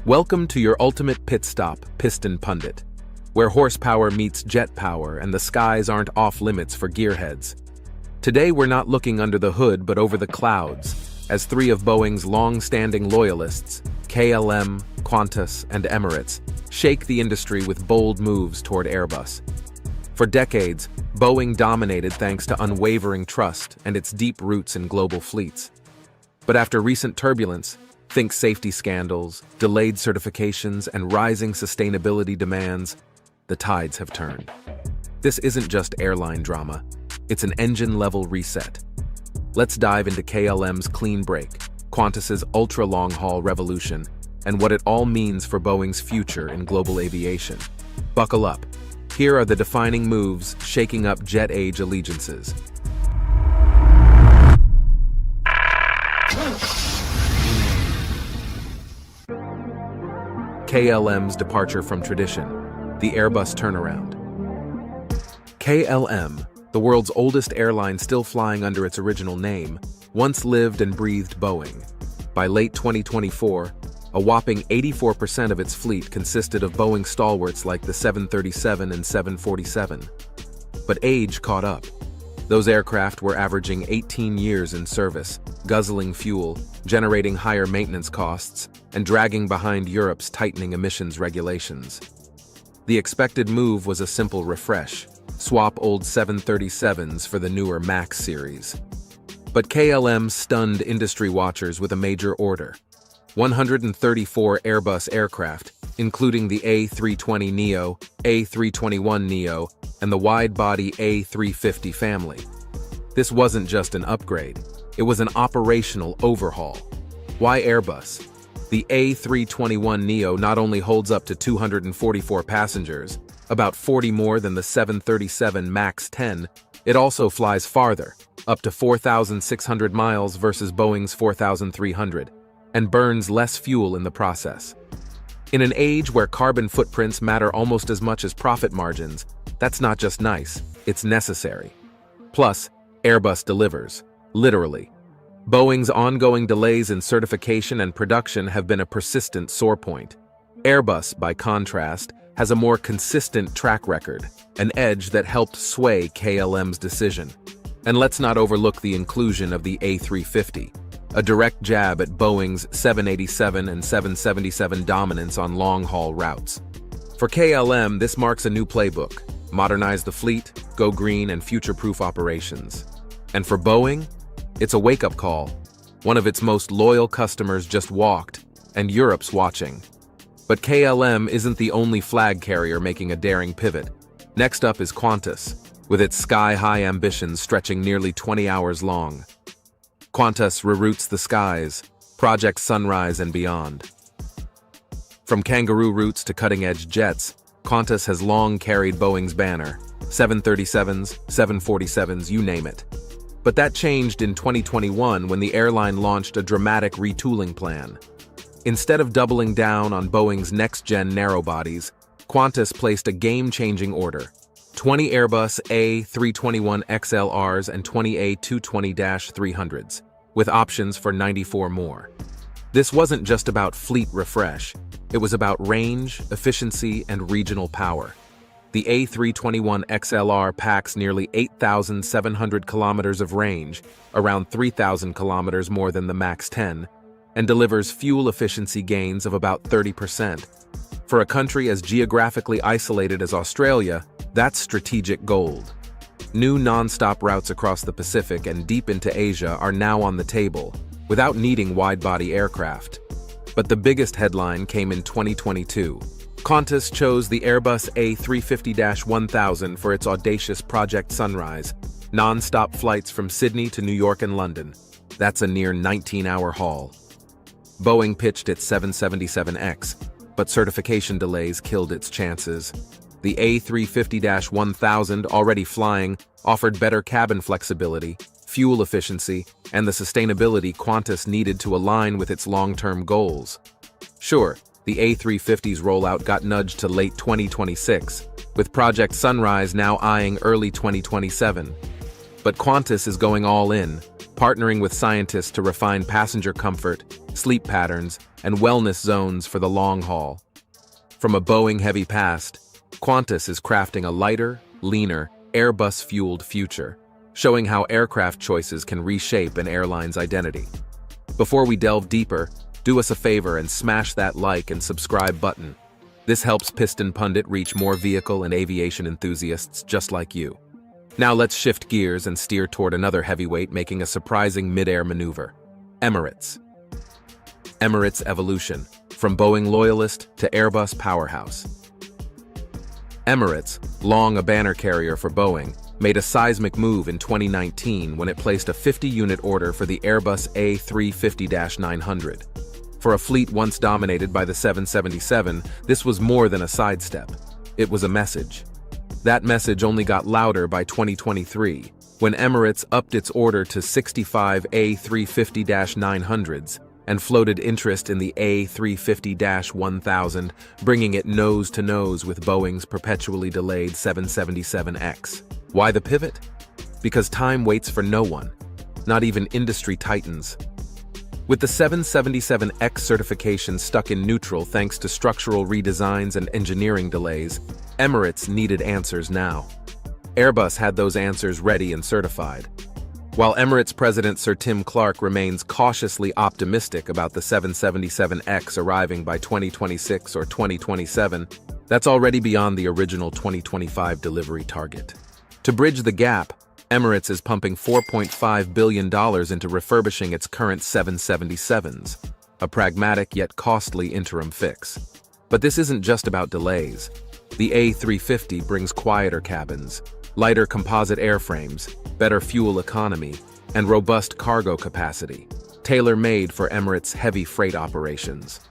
Welcome to your ultimate pit stop, Piston Pundit, where horsepower meets jet power and the skies aren't off limits for gearheads. Today we're not looking under the hood but over the clouds, as three of Boeing's long-standing loyalists, KLM, Qantas, and Emirates, shake the industry with bold moves toward Airbus. For decades, Boeing dominated thanks to unwavering trust and its deep roots in global fleets. But after recent turbulence, think safety scandals, delayed certifications, and rising sustainability demands, the tides have turned. This isn't just airline drama, it's an engine-level reset. Let's dive into KLM's clean break, Qantas's ultra-long-haul revolution, and what it all means for Boeing's future in global aviation. Buckle up. Here are the defining moves shaking up jet-age allegiances. KLM's departure from tradition, the Airbus turnaround. KLM, the world's oldest airline still flying under its original name, once lived and breathed Boeing. By late 2024, a whopping 84% of its fleet consisted of Boeing stalwarts like the 737 and 747. But age caught up. Those aircraft were averaging 18 years in service, guzzling fuel, generating higher maintenance costs, and dragging behind Europe's tightening emissions regulations. The expected move was a simple refresh: swap old 737s for the newer MAX series. But KLM stunned industry watchers with a major order: 134 Airbus aircraft, including the A320neo, A321neo, and the wide-body A350 family. This wasn't just an upgrade, it was an operational overhaul. Why Airbus? The A321neo not only holds up to 244 passengers, about 40 more than the 737 MAX 10, it also flies farther, up to 4,600 miles versus Boeing's 4,300, and burns less fuel in the process. In an age where carbon footprints matter almost as much as profit margins, that's not just nice, it's necessary. Plus, Airbus delivers, literally. Boeing's ongoing delays in certification and production have been a persistent sore point. Airbus, by contrast, has a more consistent track record, an edge that helped sway KLM's decision. And let's not overlook the inclusion of the A350, a direct jab at Boeing's 787 and 777 dominance on long-haul routes. For KLM, this marks a new playbook: modernize the fleet, go green, and future-proof operations. And for Boeing, it's a wake-up call. One of its most loyal customers just walked, and Europe's watching. But KLM isn't the only flag carrier making a daring pivot. Next up is Qantas, with its sky-high ambitions stretching nearly 20 hours long. Qantas reroutes the skies, Project Sunrise and beyond. From kangaroo routes to cutting-edge jets, Qantas has long carried Boeing's banner: 737s, 747s, you name it. But that changed in 2021 when the airline launched a dramatic retooling plan. Instead of doubling down on Boeing's next-gen narrow-bodies, Qantas placed a game-changing order: 20 Airbus A321XLRs and 20 A220-300s, with options for 94 more. This wasn't just about fleet refresh, it was about range, efficiency, and regional power. The A321XLR packs nearly 8,700 kilometers of range, around 3,000 kilometers more than the MAX 10, and delivers fuel efficiency gains of about 30%. For a country as geographically isolated as Australia, that's strategic gold. New non-stop routes across the Pacific and deep into Asia are now on the table, without needing wide-body aircraft. But the biggest headline came in 2022. Qantas chose the Airbus A350-1000 for its audacious Project Sunrise, non-stop flights from Sydney to New York and London. That's a near 19-hour haul. Boeing pitched its 777X, but certification delays killed its chances. The A350-1000, already flying, offered better cabin flexibility, fuel efficiency, and the sustainability Qantas needed to align with its long-term goals. Sure, the A350's rollout got nudged to late 2026, with Project Sunrise now eyeing early 2027. But Qantas is going all in, partnering with scientists to refine passenger comfort, sleep patterns, and wellness zones for the long haul. From a Boeing-heavy past, Qantas is crafting a lighter, leaner, Airbus-fueled future, showing how aircraft choices can reshape an airline's identity. Before we delve deeper, do us a favor and smash that like and subscribe button. This helps Piston Pundit reach more vehicle and aviation enthusiasts just like you. Now let's shift gears and steer toward another heavyweight making a surprising mid-air maneuver. Emirates. Emirates evolution, from Boeing Loyalist to Airbus Powerhouse. Emirates, long a banner carrier for Boeing, made a seismic move in 2019 when it placed a 50-unit order for the Airbus A350-900. For a fleet once dominated by the 777, this was more than a sidestep. It was a message. That message only got louder by 2023, when Emirates upped its order to 65 A350-900s and floated interest in the A350-1000, bringing it nose-to-nose with Boeing's perpetually delayed 777X. Why the pivot? Because time waits for no one, not even industry titans. With the 777X certification stuck in neutral thanks to structural redesigns and engineering delays, Emirates needed answers now. Airbus had those answers ready and certified. While Emirates President Sir Tim Clark remains cautiously optimistic about the 777X arriving by 2026 or 2027, that's already beyond the original 2025 delivery target. To bridge the gap, Emirates is pumping $4.5 billion into refurbishing its current 777s, a pragmatic yet costly interim fix. But this isn't just about delays. The A350 brings quieter cabins, lighter composite airframes, better fuel economy, and robust cargo capacity, tailor-made for Emirates' heavy freight operations.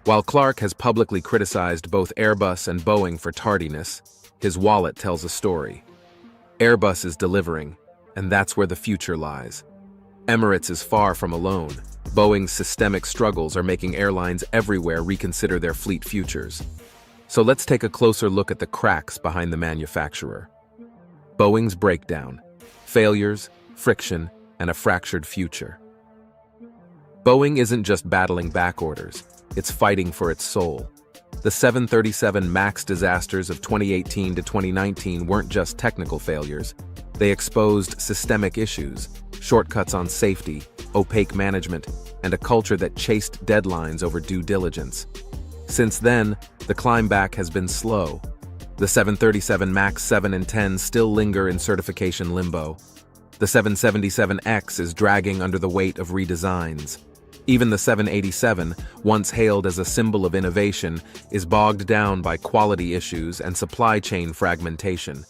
While Clark has publicly criticized both Airbus and Boeing for tardiness, his wallet tells a story. Airbus is delivering, and that's where the future lies. Emirates is far from alone. Boeing's systemic struggles are making airlines everywhere reconsider their fleet futures. So let's take a closer look at the cracks behind the manufacturer. Boeing's breakdown, failures, friction, and a fractured future. Boeing isn't just battling back orders, it's fighting for its soul. The 737 MAX disasters of 2018 to 2019 weren't just technical failures. They exposed systemic issues, shortcuts on safety, opaque management, and a culture that chased deadlines over due diligence. Since then, the climb back has been slow. The 737 MAX 7 and 10 still linger in certification limbo. The 777X is dragging under the weight of redesigns. Even the 787, once hailed as a symbol of innovation, is bogged down by quality issues and supply chain fragmentation.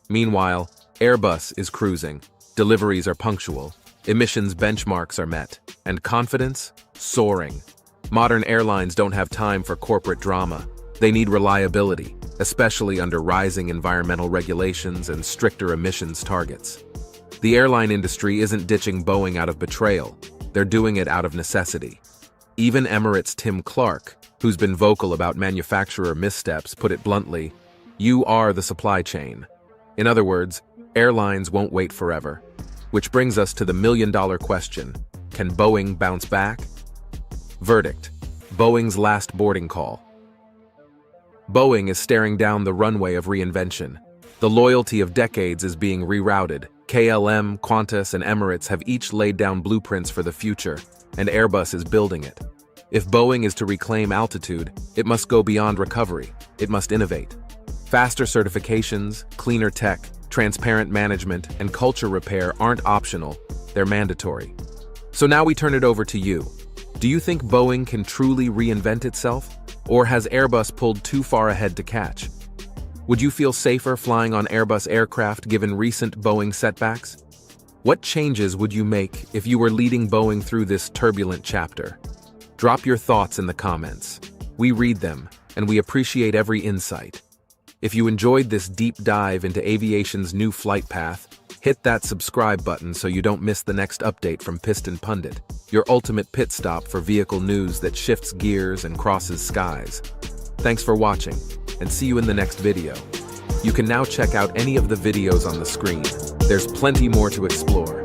Meanwhile, Airbus is cruising, deliveries are punctual, emissions benchmarks are met, and confidence soaring. Modern airlines don't have time for corporate drama. They need reliability, especially under rising environmental regulations and stricter emissions targets. The airline industry isn't ditching Boeing out of betrayal. They're doing it out of necessity. Even Emirates' Tim Clark, who's been vocal about manufacturer missteps, put it bluntly, "You are the supply chain." In other words, airlines won't wait forever. Which brings us to the million-dollar question: can Boeing bounce back? Verdict: Boeing's last boarding call. Boeing is staring down the runway of reinvention. The loyalty of decades is being rerouted. KLM, Qantas, and Emirates have each laid down blueprints for the future, and Airbus is building it. If Boeing is to reclaim altitude, it must go beyond recovery. It must innovate. Faster certifications, cleaner tech, transparent management, and culture repair aren't optional, they're mandatory. So now we turn it over to you. Do you think Boeing can truly reinvent itself? Or has Airbus pulled too far ahead to catch? Would you feel safer flying on Airbus aircraft given recent Boeing setbacks? What changes would you make if you were leading Boeing through this turbulent chapter? Drop your thoughts in the comments. We read them, and we appreciate every insight. If you enjoyed this deep dive into aviation's new flight path, hit that subscribe button so you don't miss the next update from Piston Pundit, your ultimate pit stop for vehicle news that shifts gears and crosses skies. Thanks for watching, and see you in the next video. You can now check out any of the videos on the screen. There's plenty more to explore.